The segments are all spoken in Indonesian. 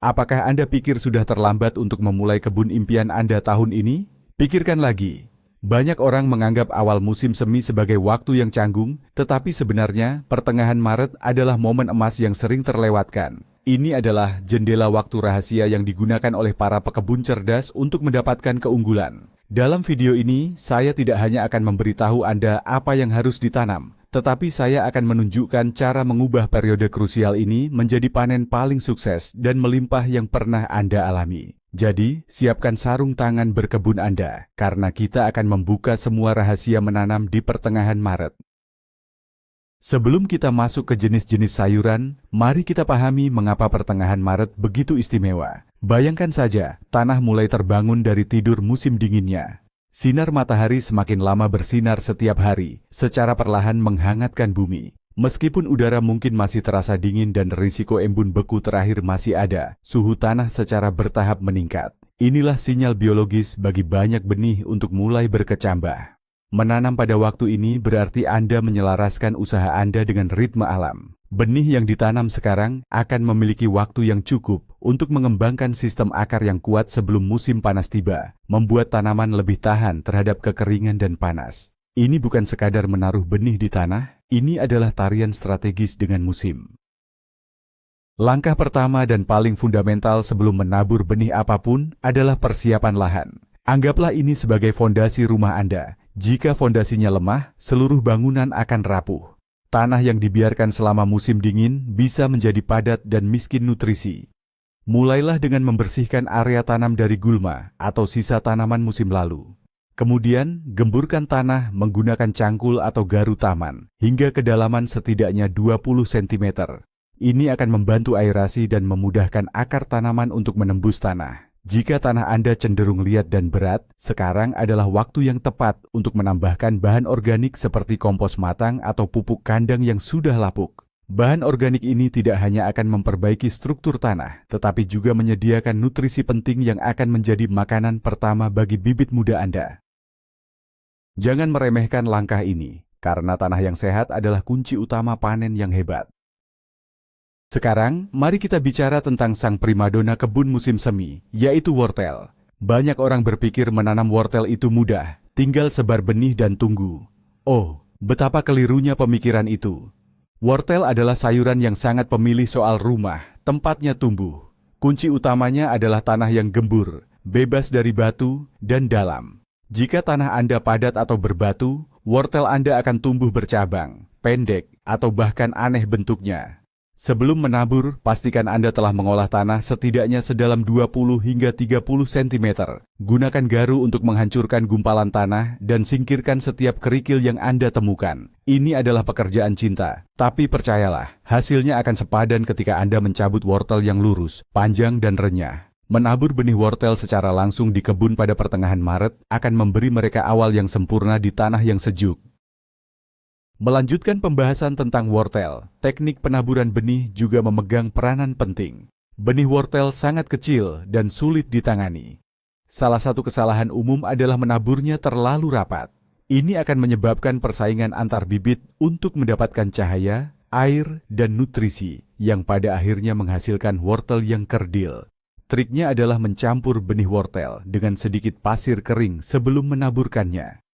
Apakah Anda pikir sudah terlambat untuk memulai kebun impian Anda tahun ini? Pikirkan lagi. Banyak orang menganggap awal musim semi sebagai waktu yang canggung, tetapi sebenarnya pertengahan Maret adalah momen emas yang sering terlewatkan. Ini adalah jendela waktu rahasia yang digunakan oleh para pekebun cerdas untuk mendapatkan keunggulan. Dalam video ini, saya tidak hanya akan memberitahu Anda apa yang harus ditanam, tetapi saya akan menunjukkan cara mengubah periode krusial ini menjadi panen paling sukses dan melimpah yang pernah Anda alami. Jadi, siapkan sarung tangan berkebun Anda, karena kita akan membuka semua rahasia menanam di pertengahan Maret. Sebelum kita masuk ke jenis-jenis sayuran, mari kita pahami mengapa pertengahan Maret begitu istimewa. Bayangkan saja, tanah mulai terbangun dari tidur musim dinginnya. Sinar matahari semakin lama bersinar setiap hari, secara perlahan menghangatkan bumi. Meskipun udara mungkin masih terasa dingin dan risiko embun beku terakhir masih ada, suhu tanah secara bertahap meningkat. Inilah sinyal biologis bagi banyak benih untuk mulai berkecambah. Menanam pada waktu ini berarti Anda menyelaraskan usaha Anda dengan ritme alam. Benih yang ditanam sekarang akan memiliki waktu yang cukup untuk mengembangkan sistem akar yang kuat sebelum musim panas tiba, membuat tanaman lebih tahan terhadap kekeringan dan panas. Ini bukan sekadar menaruh benih di tanah, ini adalah tarian strategis dengan musim. Langkah pertama dan paling fundamental sebelum menabur benih apapun adalah persiapan lahan. Anggaplah ini sebagai fondasi rumah Anda. Jika fondasinya lemah, seluruh bangunan akan rapuh. Tanah yang dibiarkan selama musim dingin bisa menjadi padat dan miskin nutrisi. Mulailah dengan membersihkan area tanam dari gulma atau sisa tanaman musim lalu. Kemudian, gemburkan tanah menggunakan cangkul atau garu taman hingga kedalaman setidaknya 20 cm. Ini akan membantu aerasi dan memudahkan akar tanaman untuk menembus tanah. Jika tanah Anda cenderung liat dan berat, sekarang adalah waktu yang tepat untuk menambahkan bahan organik seperti kompos matang atau pupuk kandang yang sudah lapuk. Bahan organik ini tidak hanya akan memperbaiki struktur tanah, tetapi juga menyediakan nutrisi penting yang akan menjadi makanan pertama bagi bibit muda Anda. Jangan meremehkan langkah ini, karena tanah yang sehat adalah kunci utama panen yang hebat. Sekarang, mari kita bicara tentang sang primadona kebun musim semi, yaitu wortel. Banyak orang berpikir menanam wortel itu mudah, tinggal sebar benih dan tunggu. Oh, betapa kelirunya pemikiran itu. Wortel adalah sayuran yang sangat pemilih soal rumah, tempatnya tumbuh. Kunci utamanya adalah tanah yang gembur, bebas dari batu, dan dalam. Jika tanah Anda padat atau berbatu, wortel Anda akan tumbuh bercabang, pendek, atau bahkan aneh bentuknya. Sebelum menabur, pastikan Anda telah mengolah tanah setidaknya sedalam 20 hingga 30 cm. Gunakan garu untuk menghancurkan gumpalan tanah dan singkirkan setiap kerikil yang Anda temukan. Ini adalah pekerjaan cinta, tapi percayalah, hasilnya akan sepadan ketika Anda mencabut wortel yang lurus, panjang dan renyah. Menabur benih wortel secara langsung di kebun pada pertengahan Maret akan memberi mereka awal yang sempurna di tanah yang sejuk. Melanjutkan pembahasan tentang wortel, teknik penaburan benih juga memegang peranan penting. Benih wortel sangat kecil dan sulit ditangani. Salah satu kesalahan umum adalah menaburnya terlalu rapat. Ini akan menyebabkan persaingan antar bibit untuk mendapatkan cahaya, air, dan nutrisi yang pada akhirnya menghasilkan wortel yang kerdil. Triknya adalah mencampur benih wortel dengan sedikit pasir kering sebelum menaburkannya.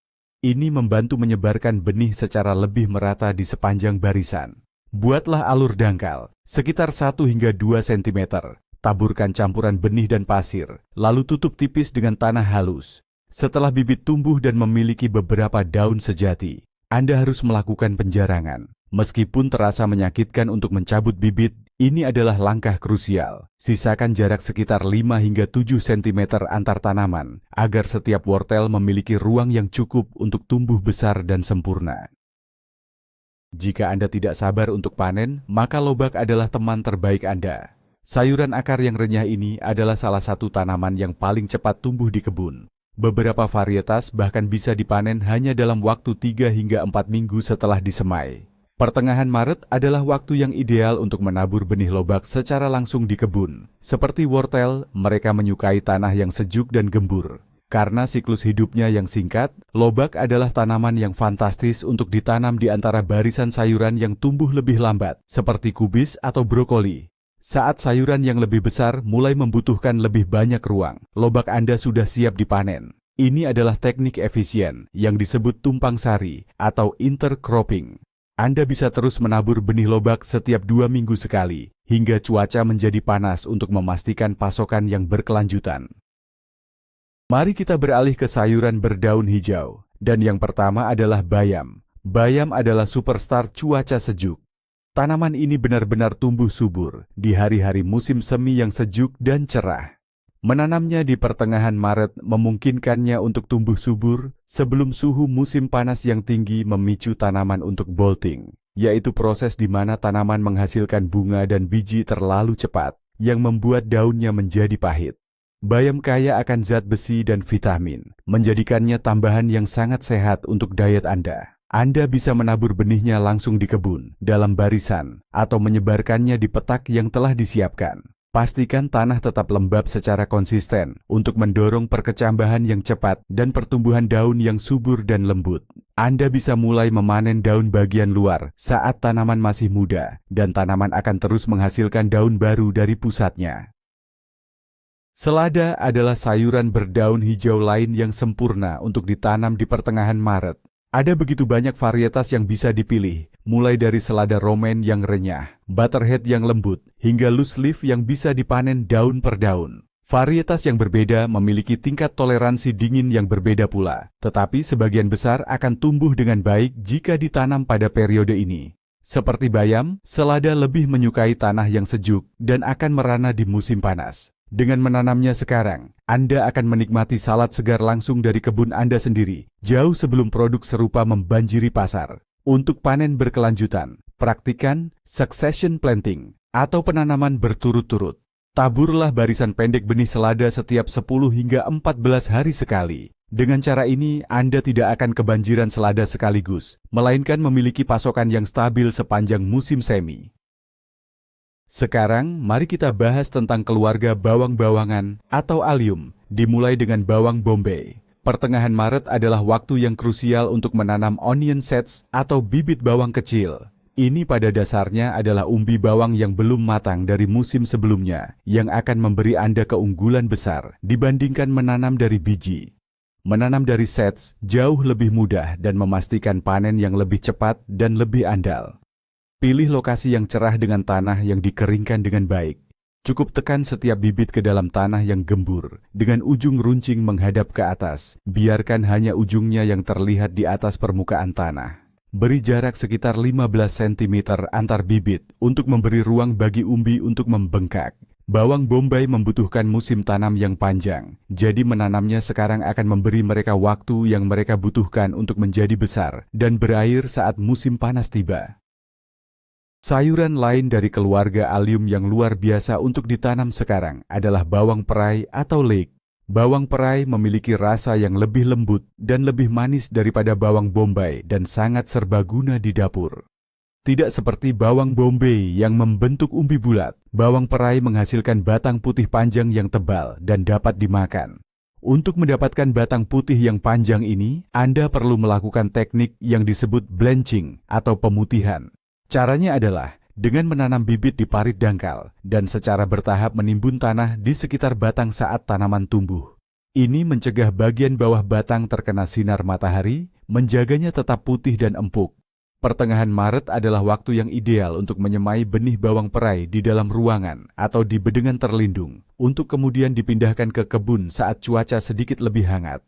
Ini membantu menyebarkan benih secara lebih merata di sepanjang barisan. Buatlah alur dangkal, sekitar 1 hingga 2 cm. Taburkan campuran benih dan pasir, lalu tutup tipis dengan tanah halus. Setelah bibit tumbuh dan memiliki beberapa daun sejati, Anda harus melakukan penjarangan. Meskipun terasa menyakitkan untuk mencabut bibit, ini adalah langkah krusial. Sisakan jarak sekitar 5 hingga 7 cm antar tanaman, agar setiap wortel memiliki ruang yang cukup untuk tumbuh besar dan sempurna. Jika Anda tidak sabar untuk panen, maka lobak adalah teman terbaik Anda. Sayuran akar yang renyah ini adalah salah satu tanaman yang paling cepat tumbuh di kebun. Beberapa varietas bahkan bisa dipanen hanya dalam waktu 3 hingga 4 minggu setelah disemai. Pertengahan Maret adalah waktu yang ideal untuk menabur benih lobak secara langsung di kebun. Seperti wortel, mereka menyukai tanah yang sejuk dan gembur. Karena siklus hidupnya yang singkat, lobak adalah tanaman yang fantastis untuk ditanam di antara barisan sayuran yang tumbuh lebih lambat, seperti kubis atau brokoli. Saat sayuran yang lebih besar mulai membutuhkan lebih banyak ruang, lobak Anda sudah siap dipanen. Ini adalah teknik efisien yang disebut tumpang sari atau intercropping. Anda bisa terus menabur benih lobak setiap 2 minggu sekali, hingga cuaca menjadi panas untuk memastikan pasokan yang berkelanjutan. Mari kita beralih ke sayuran berdaun hijau, dan yang pertama adalah bayam. Bayam adalah superstar cuaca sejuk. Tanaman ini benar-benar tumbuh subur di hari-hari musim semi yang sejuk dan cerah. Menanamnya di pertengahan Maret memungkinkannya untuk tumbuh subur sebelum suhu musim panas yang tinggi memicu tanaman untuk bolting, yaitu proses di mana tanaman menghasilkan bunga dan biji terlalu cepat, yang membuat daunnya menjadi pahit. Bayam kaya akan zat besi dan vitamin, menjadikannya tambahan yang sangat sehat untuk diet Anda. Anda bisa menabur benihnya langsung di kebun, dalam barisan, atau menyebarkannya di petak yang telah disiapkan. Pastikan tanah tetap lembab secara konsisten untuk mendorong perkecambahan yang cepat dan pertumbuhan daun yang subur dan lembut. Anda bisa mulai memanen daun bagian luar saat tanaman masih muda, dan tanaman akan terus menghasilkan daun baru dari pusatnya. Selada adalah sayuran berdaun hijau lain yang sempurna untuk ditanam di pertengahan Maret. Ada begitu banyak varietas yang bisa dipilih, mulai dari selada romaine yang renyah, butterhead yang lembut, hingga loose leaf yang bisa dipanen daun per daun. Varietas yang berbeda memiliki tingkat toleransi dingin yang berbeda pula, tetapi sebagian besar akan tumbuh dengan baik jika ditanam pada periode ini. Seperti bayam, selada lebih menyukai tanah yang sejuk dan akan merana di musim panas. Dengan menanamnya sekarang, Anda akan menikmati salad segar langsung dari kebun Anda sendiri, jauh sebelum produk serupa membanjiri pasar. Untuk panen berkelanjutan, praktikan succession planting atau penanaman berturut-turut. Taburlah barisan pendek benih selada setiap 10 hingga 14 hari sekali. Dengan cara ini, Anda tidak akan kebanjiran selada sekaligus, melainkan memiliki pasokan yang stabil sepanjang musim semi. Sekarang, mari kita bahas tentang keluarga bawang-bawangan atau allium, dimulai dengan bawang bombay. Pertengahan Maret adalah waktu yang krusial untuk menanam onion sets atau bibit bawang kecil. Ini pada dasarnya adalah umbi bawang yang belum matang dari musim sebelumnya, yang akan memberi Anda keunggulan besar dibandingkan menanam dari biji. Menanam dari sets jauh lebih mudah dan memastikan panen yang lebih cepat dan lebih andal. Pilih lokasi yang cerah dengan tanah yang dikeringkan dengan baik. Cukup tekan setiap bibit ke dalam tanah yang gembur, dengan ujung runcing menghadap ke atas. Biarkan hanya ujungnya yang terlihat di atas permukaan tanah. Beri jarak sekitar 15 cm antar bibit untuk memberi ruang bagi umbi untuk membengkak. Bawang bombay membutuhkan musim tanam yang panjang, jadi menanamnya sekarang akan memberi mereka waktu yang mereka butuhkan untuk menjadi besar dan berair saat musim panas tiba. Sayuran lain dari keluarga allium yang luar biasa untuk ditanam sekarang adalah bawang perai atau leek. Bawang perai memiliki rasa yang lebih lembut dan lebih manis daripada bawang bombay dan sangat serbaguna di dapur. Tidak seperti bawang bombay yang membentuk umbi bulat, bawang perai menghasilkan batang putih panjang yang tebal dan dapat dimakan. Untuk mendapatkan batang putih yang panjang ini, Anda perlu melakukan teknik yang disebut blanching atau pemutihan. Caranya adalah dengan menanam bibit di parit dangkal dan secara bertahap menimbun tanah di sekitar batang saat tanaman tumbuh. Ini mencegah bagian bawah batang terkena sinar matahari, menjaganya tetap putih dan empuk. Pertengahan Maret adalah waktu yang ideal untuk menyemai benih bawang perai di dalam ruangan atau di bedengan terlindung, untuk kemudian dipindahkan ke kebun saat cuaca sedikit lebih hangat.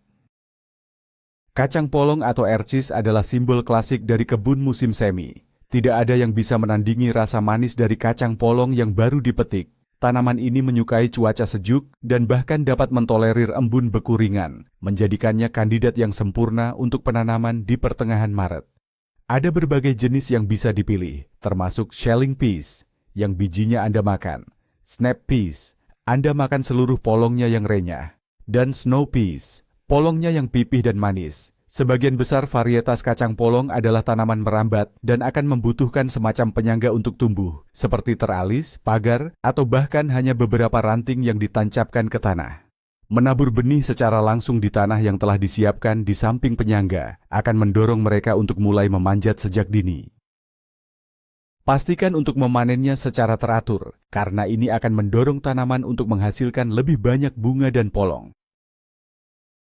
Kacang polong atau ercis adalah simbol klasik dari kebun musim semi. Tidak ada yang bisa menandingi rasa manis dari kacang polong yang baru dipetik. Tanaman ini menyukai cuaca sejuk dan bahkan dapat mentolerir embun beku ringan, menjadikannya kandidat yang sempurna untuk penanaman di pertengahan Maret. Ada berbagai jenis yang bisa dipilih, termasuk shelling peas, yang bijinya Anda makan, snap peas, Anda makan seluruh polongnya yang renyah, dan snow peas, polongnya yang pipih dan manis. Sebagian besar varietas kacang polong adalah tanaman merambat dan akan membutuhkan semacam penyangga untuk tumbuh, seperti teralis, pagar, atau bahkan hanya beberapa ranting yang ditancapkan ke tanah. Menabur benih secara langsung di tanah yang telah disiapkan di samping penyangga akan mendorong mereka untuk mulai memanjat sejak dini. Pastikan untuk memanennya secara teratur, karena ini akan mendorong tanaman untuk menghasilkan lebih banyak bunga dan polong.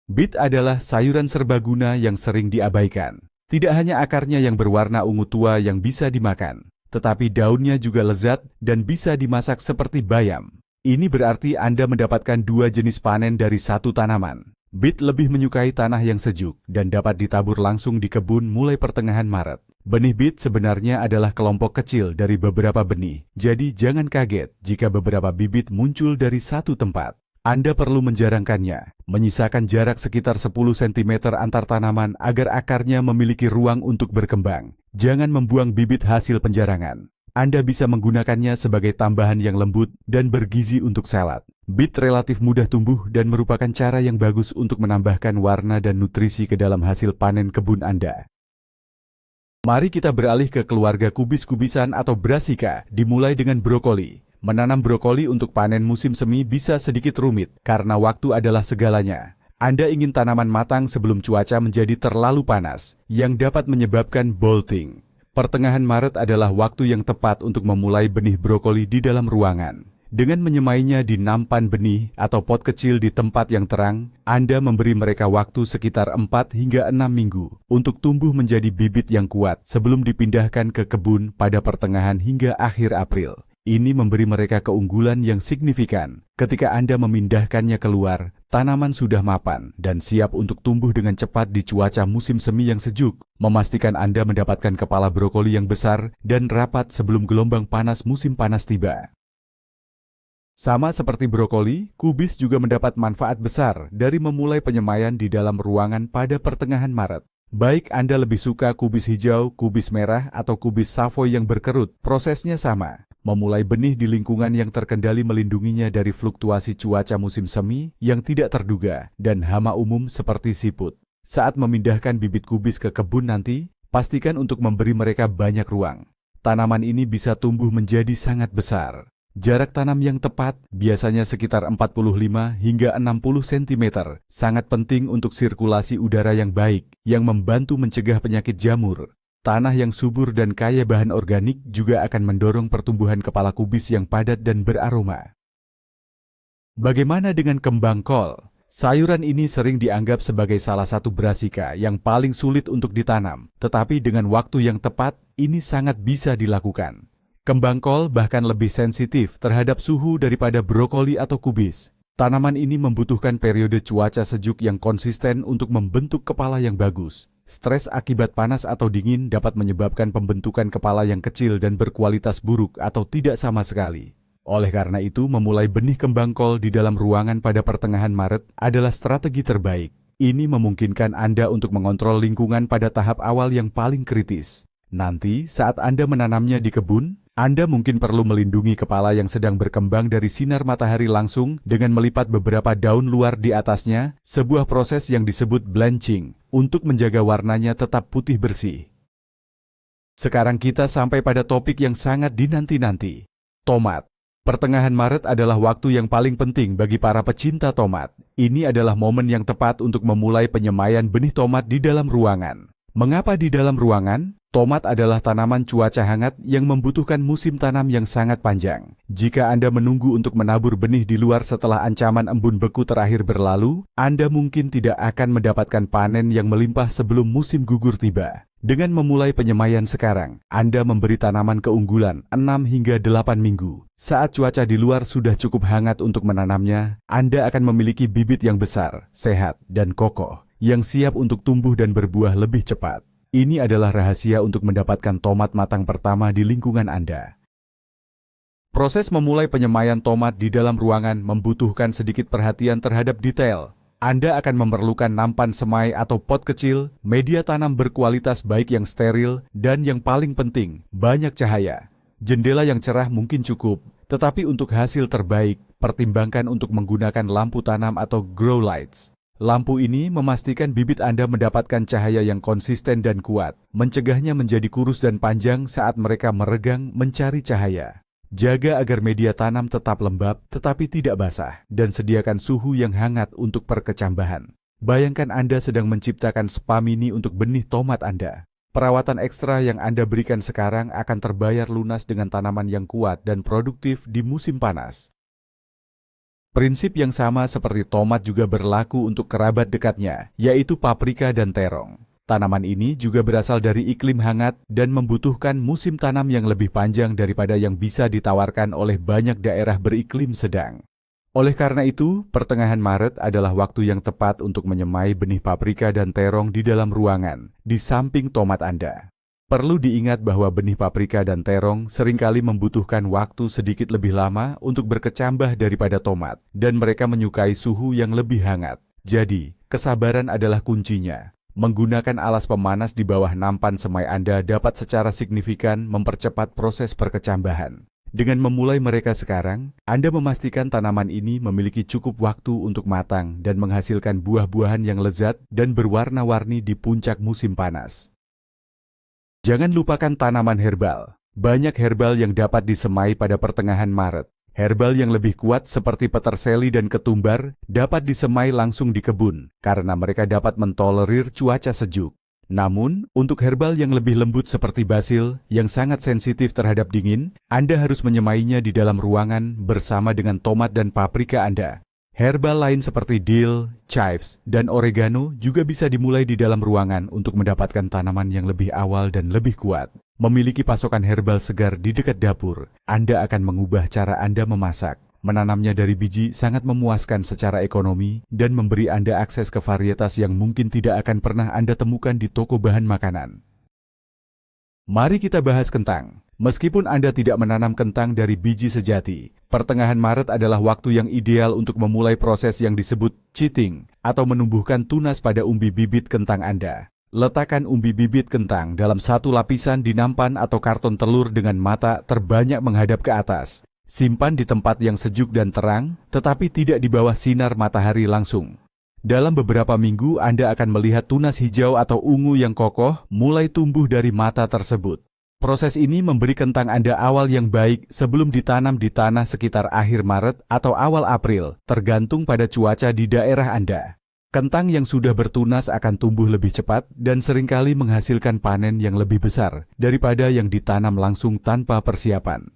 Bit adalah sayuran serbaguna yang sering diabaikan. Tidak hanya akarnya yang berwarna ungu tua yang bisa dimakan, tetapi daunnya juga lezat dan bisa dimasak seperti bayam. Ini berarti Anda mendapatkan dua jenis panen dari satu tanaman. Bit lebih menyukai tanah yang sejuk dan dapat ditabur langsung di kebun mulai pertengahan Maret. Benih bit sebenarnya adalah kelompok kecil dari beberapa benih, jadi jangan kaget jika beberapa bibit muncul dari satu tempat. Anda perlu menjarangkannya, menyisakan jarak sekitar 10 cm antar tanaman agar akarnya memiliki ruang untuk berkembang. Jangan membuang bibit hasil penjarangan. Anda bisa menggunakannya sebagai tambahan yang lembut dan bergizi untuk salad. Bit relatif mudah tumbuh dan merupakan cara yang bagus untuk menambahkan warna dan nutrisi ke dalam hasil panen kebun Anda. Mari kita beralih ke keluarga kubis-kubisan atau Brassica, dimulai dengan brokoli. Menanam brokoli untuk panen musim semi bisa sedikit rumit karena waktu adalah segalanya. Anda ingin tanaman matang sebelum cuaca menjadi terlalu panas, yang dapat menyebabkan bolting. Pertengahan Maret adalah waktu yang tepat untuk memulai benih brokoli di dalam ruangan. Dengan menyemainya di nampan benih atau pot kecil di tempat yang terang, Anda memberi mereka waktu sekitar 4 hingga 6 minggu untuk tumbuh menjadi bibit yang kuat sebelum dipindahkan ke kebun pada pertengahan hingga akhir April. Ini memberi mereka keunggulan yang signifikan. Ketika Anda memindahkannya keluar, tanaman sudah mapan dan siap untuk tumbuh dengan cepat di cuaca musim semi yang sejuk. Memastikan Anda mendapatkan kepala brokoli yang besar dan rapat sebelum gelombang panas musim panas tiba. Sama seperti brokoli, kubis juga mendapat manfaat besar dari memulai penyemaian di dalam ruangan pada pertengahan Maret. Baik Anda lebih suka kubis hijau, kubis merah, atau kubis Savoy yang berkerut, prosesnya sama. Memulai benih di lingkungan yang terkendali melindunginya dari fluktuasi cuaca musim semi yang tidak terduga dan hama umum seperti siput. Saat memindahkan bibit kubis ke kebun nanti, pastikan untuk memberi mereka banyak ruang. Tanaman ini bisa tumbuh menjadi sangat besar. Jarak tanam yang tepat, biasanya sekitar 45 hingga 60 cm, sangat penting untuk sirkulasi udara yang baik, yang membantu mencegah penyakit jamur. Tanah yang subur dan kaya bahan organik juga akan mendorong pertumbuhan kepala kubis yang padat dan beraroma. Bagaimana dengan kembang kol? Sayuran ini sering dianggap sebagai salah satu Brassica yang paling sulit untuk ditanam, tetapi dengan waktu yang tepat, ini sangat bisa dilakukan. Kembang kol bahkan lebih sensitif terhadap suhu daripada brokoli atau kubis. Tanaman ini membutuhkan periode cuaca sejuk yang konsisten untuk membentuk kepala yang bagus. Stres akibat panas atau dingin dapat menyebabkan pembentukan kepala yang kecil dan berkualitas buruk atau tidak sama sekali. Oleh karena itu, memulai benih kembang kol di dalam ruangan pada pertengahan Maret adalah strategi terbaik. Ini memungkinkan Anda untuk mengontrol lingkungan pada tahap awal yang paling kritis. Nanti, saat Anda menanamnya di kebun, Anda mungkin perlu melindungi kepala yang sedang berkembang dari sinar matahari langsung dengan melipat beberapa daun luar di atasnya, sebuah proses yang disebut blanching, untuk menjaga warnanya tetap putih bersih. Sekarang kita sampai pada topik yang sangat dinanti-nanti, tomat. Pertengahan Maret adalah waktu yang paling penting bagi para pecinta tomat. Ini adalah momen yang tepat untuk memulai penyemaian benih tomat di dalam ruangan. Mengapa di dalam ruangan? Tomat adalah tanaman cuaca hangat yang membutuhkan musim tanam yang sangat panjang. Jika Anda menunggu untuk menabur benih di luar setelah ancaman embun beku terakhir berlalu, Anda mungkin tidak akan mendapatkan panen yang melimpah sebelum musim gugur tiba. Dengan memulai penyemaian sekarang, Anda memberi tanaman keunggulan 6 hingga 8 minggu. Saat cuaca di luar sudah cukup hangat untuk menanamnya, Anda akan memiliki bibit yang besar, sehat, dan kokoh, yang siap untuk tumbuh dan berbuah lebih cepat. Ini adalah rahasia untuk mendapatkan tomat matang pertama di lingkungan Anda. Proses memulai penyemaian tomat di dalam ruangan membutuhkan sedikit perhatian terhadap detail. Anda akan memerlukan nampan semai atau pot kecil, media tanam berkualitas baik yang steril, dan yang paling penting, banyak cahaya. Jendela yang cerah mungkin cukup, tetapi untuk hasil terbaik, pertimbangkan untuk menggunakan lampu tanam atau grow lights. Lampu ini memastikan bibit Anda mendapatkan cahaya yang konsisten dan kuat, mencegahnya menjadi kurus dan panjang saat mereka meregang mencari cahaya. Jaga agar media tanam tetap lembab tetapi tidak basah, dan sediakan suhu yang hangat untuk perkecambahan. Bayangkan Anda sedang menciptakan spa mini untuk benih tomat Anda. Perawatan ekstra yang Anda berikan sekarang akan terbayar lunas dengan tanaman yang kuat dan produktif di musim panas. Prinsip yang sama seperti tomat juga berlaku untuk kerabat dekatnya, yaitu paprika dan terong. Tanaman ini juga berasal dari iklim hangat dan membutuhkan musim tanam yang lebih panjang daripada yang bisa ditawarkan oleh banyak daerah beriklim sedang. Oleh karena itu, pertengahan Maret adalah waktu yang tepat untuk menyemai benih paprika dan terong di dalam ruangan, di samping tomat Anda. Perlu diingat bahwa benih paprika dan terong seringkali membutuhkan waktu sedikit lebih lama untuk berkecambah daripada tomat, dan mereka menyukai suhu yang lebih hangat. Jadi, kesabaran adalah kuncinya. Menggunakan alas pemanas di bawah nampan semai Anda dapat secara signifikan mempercepat proses perkecambahan. Dengan memulai mereka sekarang, Anda memastikan tanaman ini memiliki cukup waktu untuk matang dan menghasilkan buah-buahan yang lezat dan berwarna-warni di puncak musim panas. Jangan lupakan tanaman herbal. Banyak herbal yang dapat disemai pada pertengahan Maret. Herbal yang lebih kuat seperti peterseli dan ketumbar dapat disemai langsung di kebun karena mereka dapat mentolerir cuaca sejuk. Namun, untuk herbal yang lebih lembut seperti basil, yang sangat sensitif terhadap dingin, Anda harus menyemainya di dalam ruangan bersama dengan tomat dan paprika Anda. Herbal lain seperti dill, chives, dan oregano juga bisa dimulai di dalam ruangan untuk mendapatkan tanaman yang lebih awal dan lebih kuat. Memiliki pasokan herbal segar di dekat dapur, Anda akan mengubah cara Anda memasak. Menanamnya dari biji sangat memuaskan secara ekonomi dan memberi Anda akses ke varietas yang mungkin tidak akan pernah Anda temukan di toko bahan makanan. Mari kita bahas kentang. Meskipun Anda tidak menanam kentang dari biji sejati, pertengahan Maret adalah waktu yang ideal untuk memulai proses yang disebut cheating atau menumbuhkan tunas pada umbi bibit kentang Anda. Letakkan umbi bibit kentang dalam satu lapisan di nampan atau karton telur dengan mata terbanyak menghadap ke atas. Simpan di tempat yang sejuk dan terang, tetapi tidak di bawah sinar matahari langsung. Dalam beberapa minggu, Anda akan melihat tunas hijau atau ungu yang kokoh mulai tumbuh dari mata tersebut. Proses ini memberi kentang Anda awal yang baik sebelum ditanam di tanah sekitar akhir Maret atau awal April, tergantung pada cuaca di daerah Anda. Kentang yang sudah bertunas akan tumbuh lebih cepat dan seringkali menghasilkan panen yang lebih besar daripada yang ditanam langsung tanpa persiapan.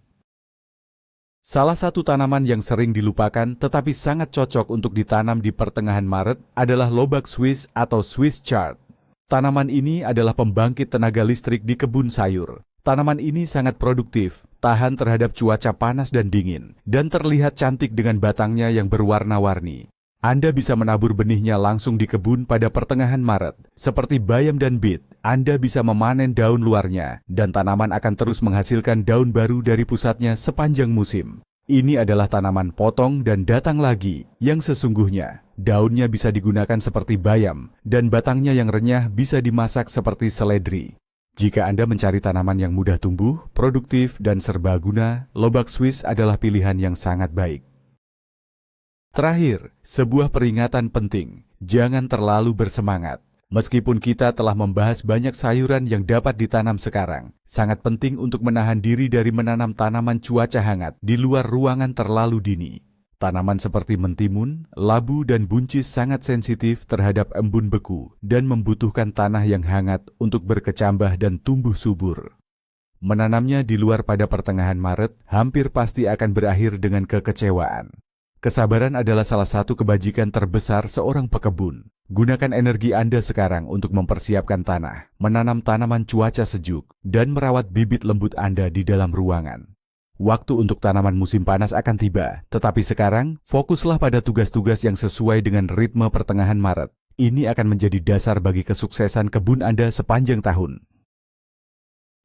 Salah satu tanaman yang sering dilupakan tetapi sangat cocok untuk ditanam di pertengahan Maret adalah lobak Swiss atau Swiss chard. Tanaman ini adalah pembangkit tenaga listrik di kebun sayur. Tanaman ini sangat produktif, tahan terhadap cuaca panas dan dingin, dan terlihat cantik dengan batangnya yang berwarna-warni. Anda bisa menabur benihnya langsung di kebun pada pertengahan Maret. Seperti bayam dan bit, Anda bisa memanen daun luarnya, dan tanaman akan terus menghasilkan daun baru dari pusatnya sepanjang musim. Ini adalah tanaman potong dan datang lagi, yang sesungguhnya daunnya bisa digunakan seperti bayam, dan batangnya yang renyah bisa dimasak seperti seledri. Jika Anda mencari tanaman yang mudah tumbuh, produktif, dan serbaguna, lobak Swiss adalah pilihan yang sangat baik. Terakhir, sebuah peringatan penting, jangan terlalu bersemangat. Meskipun kita telah membahas banyak sayuran yang dapat ditanam sekarang, sangat penting untuk menahan diri dari menanam tanaman cuaca hangat di luar ruangan terlalu dini. Tanaman seperti mentimun, labu, dan buncis sangat sensitif terhadap embun beku dan membutuhkan tanah yang hangat untuk berkecambah dan tumbuh subur. Menanamnya di luar pada pertengahan Maret hampir pasti akan berakhir dengan kekecewaan. Kesabaran adalah salah satu kebajikan terbesar seorang pekebun. Gunakan energi Anda sekarang untuk mempersiapkan tanah, menanam tanaman cuaca sejuk, dan merawat bibit lembut Anda di dalam ruangan. Waktu untuk tanaman musim panas akan tiba, tetapi sekarang fokuslah pada tugas-tugas yang sesuai dengan ritme pertengahan Maret. Ini akan menjadi dasar bagi kesuksesan kebun Anda sepanjang tahun.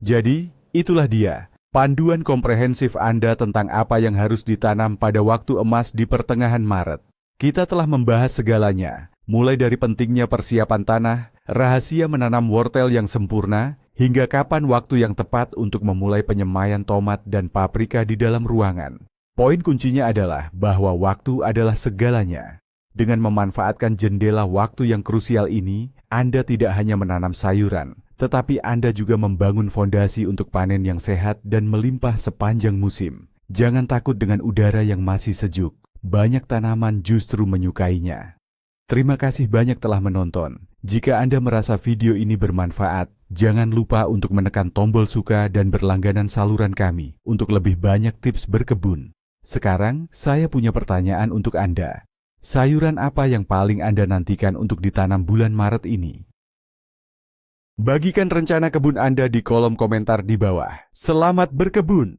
Jadi, itulah dia. Panduan komprehensif Anda tentang apa yang harus ditanam pada waktu emas di pertengahan Maret. Kita telah membahas segalanya, mulai dari pentingnya persiapan tanah, rahasia menanam wortel yang sempurna, hingga kapan waktu yang tepat untuk memulai penyemaian tomat dan paprika di dalam ruangan. Poin kuncinya adalah bahwa waktu adalah segalanya. Dengan memanfaatkan jendela waktu yang krusial ini, Anda tidak hanya menanam sayuran, tetapi Anda juga membangun fondasi untuk panen yang sehat dan melimpah sepanjang musim. Jangan takut dengan udara yang masih sejuk. Banyak tanaman justru menyukainya. Terima kasih banyak telah menonton. Jika Anda merasa video ini bermanfaat, Jangan lupa untuk menekan tombol suka dan berlangganan saluran kami untuk lebih banyak tips berkebun. Sekarang, saya punya pertanyaan untuk Anda. Sayuran apa yang paling Anda nantikan untuk ditanam bulan Maret ini? Bagikan rencana kebun Anda di kolom komentar di bawah. Selamat berkebun!